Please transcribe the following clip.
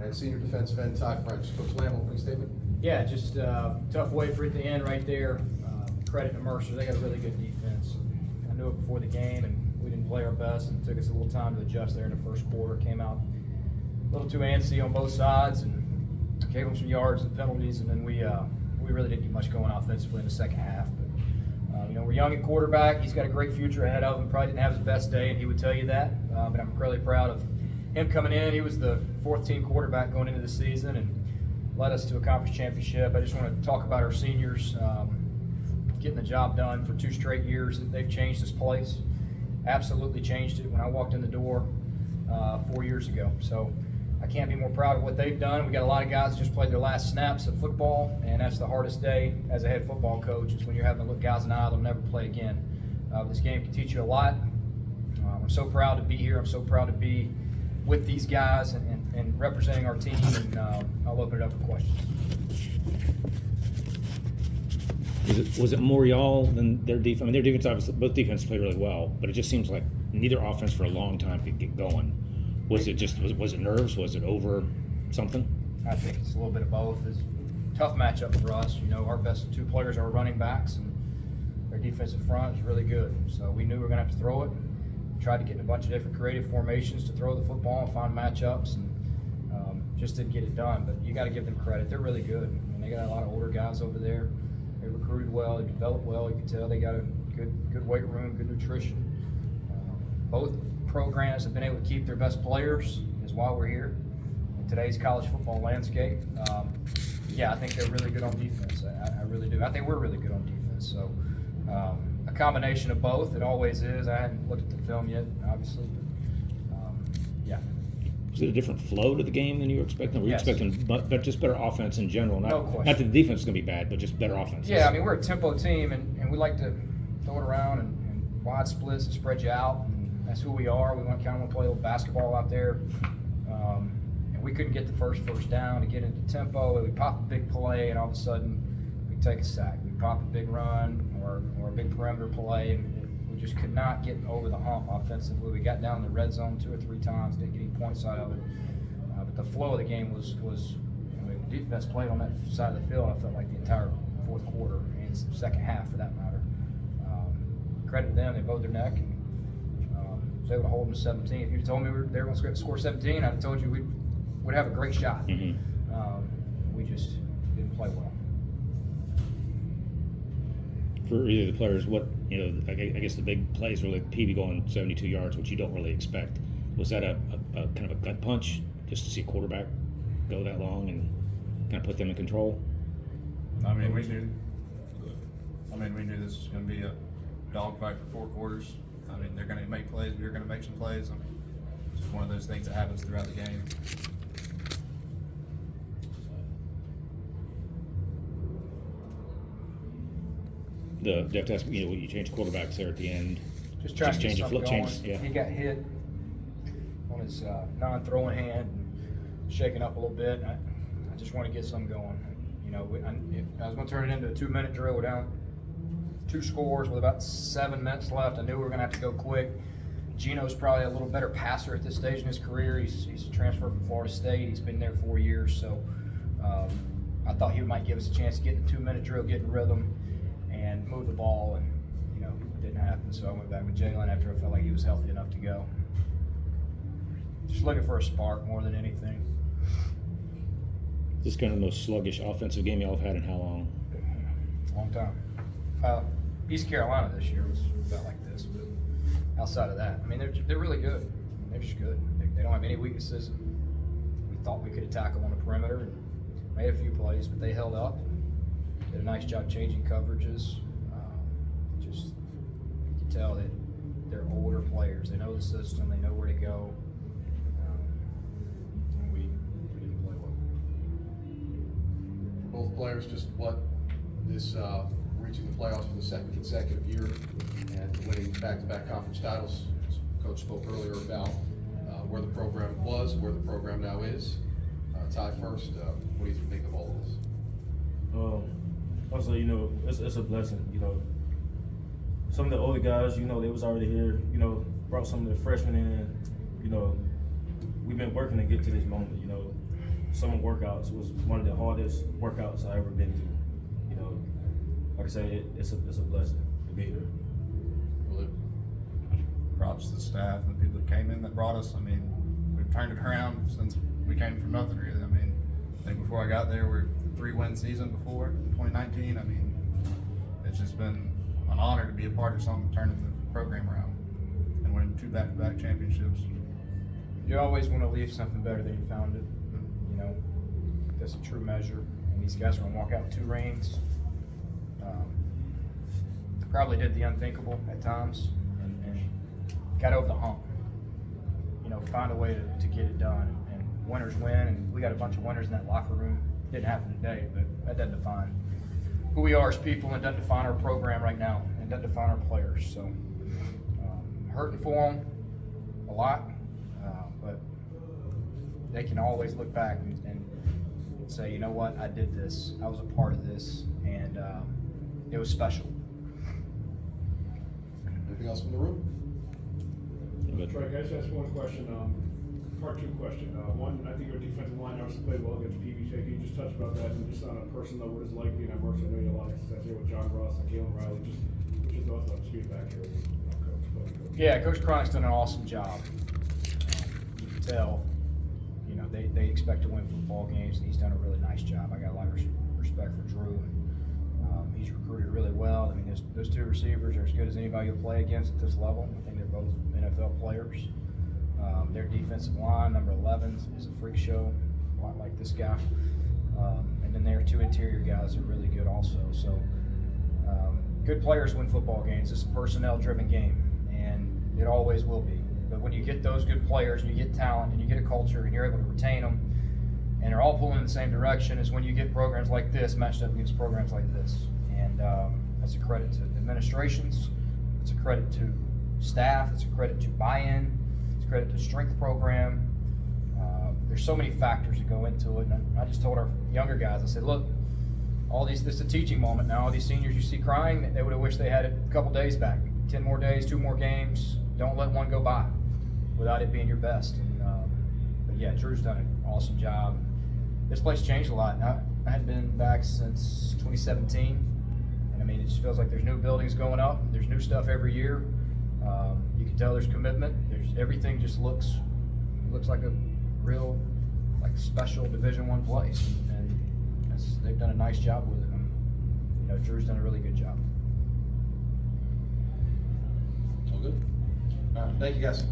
And senior defensive end Ty French. Coach Lamb, opening statement. Yeah, just tough way for it to end right there. Credit to Mercer, they got a really good defense. I knew it before the game, and we didn't play our best, and it took us a little time to adjust there in the first quarter. Came out a little too antsy on both sides, and gave them some yards and penalties, and then we really didn't get much going offensively in the second half. But we're young at quarterback. He's got a great future ahead of him. Probably didn't have his best day, and he would tell you that. But I'm really proud of him coming in. He was the fourth-team quarterback going into the season and led us to a conference championship. I just want to talk about our seniors getting the job done for 2 straight years. They've changed this place, absolutely changed it when I walked in the door 4 years ago. So I can't be more proud of what they've done. We got a lot of guys that just played their last snaps of football, and that's the hardest day as a head football coach, is when you're having to look guys in the eye they'll never play again. This game can teach you a lot. I'm so proud to be here. I'm so proud to be with these guys and representing our team, and I'll open it up for questions. Was it more y'all than their defense? I mean, their defense, obviously, both defenses played really well, but it just seems like neither offense for a long time could get going. Was it nerves? Was it over something? I think it's a little bit of both. It's a tough matchup for us. Our best 2 players are running backs, and their defensive front is really good. So we knew we were going to have to throw it. Tried to get in a bunch of different creative formations to throw the football and find matchups, and just didn't get it done. But you got to give them credit. They're really good. And they got a lot of older guys over there. They recruited well. They developed well. You can tell they got a good weight room, good nutrition. Both programs have been able to keep their best players, is why we're here in today's college football landscape. I think they're really good on defense. I really do. I think we're really good on defense. So a combination of both. It always is. I hadn't looked at the film yet, obviously. But, Was it a different flow to the game than you were expecting? Were you expecting but just better offense in general? No question. Not that the defense is going to be bad, but just better offense. Yeah, we're a tempo team, and we like to throw it around and wide splits and spread you out. And that's who we are. We want to play a little basketball out there. And we couldn't get the first down to get into tempo. We pop a big play, and all of a sudden we take a sack. We pop a big run or a big perimeter play, and we just could not get over the hump offensively. We got down in the red zone 2 or 3 times, didn't get any points out of it. But the flow of the game was the defense played on that side of the field, I felt like the entire fourth quarter and second half for that matter. Credit to them, they bowed their neck and was able to hold them to 17. If you told me they were going to score 17, I'd have told you we'd have a great shot. Mm-hmm. We just didn't play well. For either of the players, I guess the big plays were like Peavy going 72 yards, which you don't really expect. Was that a kind of a gut punch just to see a quarterback go that long and kind of put them in control? We knew this was going to be a dogfight for 4 quarters. They're going to make plays. We're going to make some plays. It's just one of those things that happens throughout the game. Do you have to ask, you change quarterbacks there at the end? Just trying to get change something going. Yeah. He got hit on his non-throwing hand, and shaking up a little bit. I just want to get something going. I was going to turn it into a 2-minute drill. We're down 2 scores with about 7 minutes left. I knew we were going to have to go quick. Gino's probably a little better passer at this stage in his career. He's transferred from Florida State. He's been there 4 years, so I thought he might give us a chance to get in the 2-minute drill, get in rhythm, and move the ball, and it didn't happen. So I went back with Jalen after I felt like he was healthy enough to go. Just looking for a spark more than anything. This is kind of the most sluggish offensive game y'all have had in how long? Long time. East Carolina this year was about like this, but outside of that, they're really good. They're just good. They don't have any weaknesses. We thought we could attack them on the perimeter and made a few plays, but they held up. Did a nice job changing coverages. Just you can tell that they're older players. They know the system. They know where to go. And we didn't play well. For both players, just what this reaching the playoffs for the 2nd consecutive year and winning back-to-back conference titles. Coach spoke earlier about where the program was, where the program now is. Ty, first, what do you think of all of this? Also, it's a blessing. Some of the older guys, they was already here. Brought some of the freshmen in. We've been working to get to this moment. summer workouts was one of the hardest workouts I ever been through. You know, like I said, it's a blessing to be here. Well, Props to the staff and the people that came in that brought us. I mean, we've turned it around since we came from nothing really. I mean, I think before I got there, we were 3-win season before in 2019. I mean, it's just been an honor to be a part of something turning the program around and winning 2 back-to-back championships. You always want to leave something better than you found it. You know, that's a true measure. And these guys are going to walk out with 2 rings. Probably did the unthinkable at times and got over the hump. You know, find a way to get it done. And winners win, and we got a bunch of winners in that locker room. Didn't happen today, but that doesn't define who we are as people, and it doesn't define our program right now. It doesn't define our players. So, hurting for them a lot, but they can always look back and say, you know what, I did this. I was a part of this, and it was special. anything else from the room? Troy, can I just ask one question, part 2 question. One, I think your defensive line obviously played well against PV. Can you just touch about that and just on a personal note, what it's like being at Mercer? I know you had a lot of success here with John Ross and Kalen Riley. Just what's your thoughts on speed back here, Coach? Yeah, Coach Cronick's done an awesome job. You can tell, you know, they expect to win football games, and he's done a really nice job. I got a lot of respect for Drew. He's recruited really well. I mean, those 2 receivers are as good as anybody you'll play against at this level. I think they're both NFL players. Their defensive line, number 11, is a freak show, a lot like this guy. And then their 2 interior guys are really good also. So, good players win football games. It's a personnel-driven game, and it always will be. But when you get those good players, and you get talent, and you get a culture, and you're able to retain them, and they're all pulling in the same direction, is when you get programs like this matched up against programs like this. And that's a credit to administrations, it's a credit to staff, it's a credit to buy-in, it's a credit to strength program. There's so many factors that go into it, and I just told our younger guys, I said, look, this is a teaching moment now. All these seniors you see crying, they would have wished they had it a couple days back. 10 more days, 2 more games. Don't let one go by without it being your best. And, but yeah, Drew's done an awesome job. This place changed a lot. I hadn't been back since 2017. And I mean, it just feels like there's new buildings going up. There's new stuff every year. You can tell there's commitment. Everything just looks like a real, like special Division I place. And they've done a nice job with it. And, you know, Drew's done a really good job. All good? All right, thank you guys.